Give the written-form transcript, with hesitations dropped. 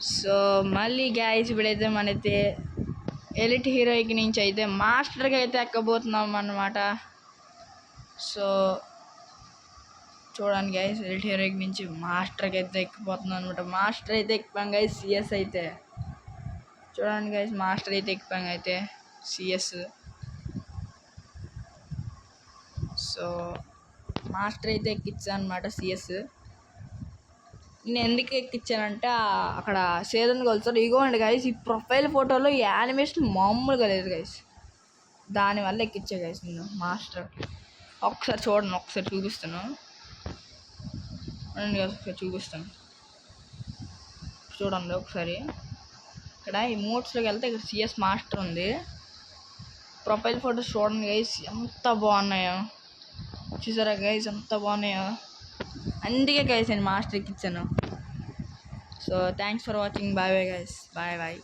So మళ్ళీ gas ఇప్పుడైతే మనైతే elite heroic నుంచి అయితే మాస్టర్కి అయితే ఎక్కబోతున్నాం అన్నమాట. సో చూడండి గైస్, ఎలిట్ హీరోయిక్ నుంచి మాస్టర్కి అయితే ఎక్కిపోతున్నాం అనమాట. మాస్టర్ అయితే ఎక్కిపోయాం గైస్. సిఎస్ అయితే చూడండి గైస్, మాస్టర్ అయితే ఎక్కిపోయాం అయితే సిఎస్. సో మాస్టర్ అయితే ఎక్కించాను అనమాట సిఎస్. నేను ఎందుకు ఎక్కించానంటే అక్కడ సేదన్ కలుస్తారు. ఇగోండి గైస్, ఈ ప్రొఫైల్ ఫోటోలో ఈ యానిమేషన్ మామూలుగా లేదు గైస్. దానివల్ల ఎక్కించా గైస్ నేను మాస్టర్. ఒకసారి చూడండి, ఒకసారి చూపిస్తాను ఒకసారి చూపిస్తాను చూడండి ఒకసారి. ఇక్కడ ఈ మోడ్స్లోకి వెళ్తే ఇక్కడ సిఎస్ మాస్టర్ ఉంది. ప్రొఫైల్ ఫోటోస్ చూడండి గైస్, ఎంత బాగున్నాయో. చూసారా గైస్, ఎంత బాగున్నాయో. అందుకే గైస్ నేను మాస్టర్ ఎక్కించాను. So thanks for watching. Bye bye guys, bye bye.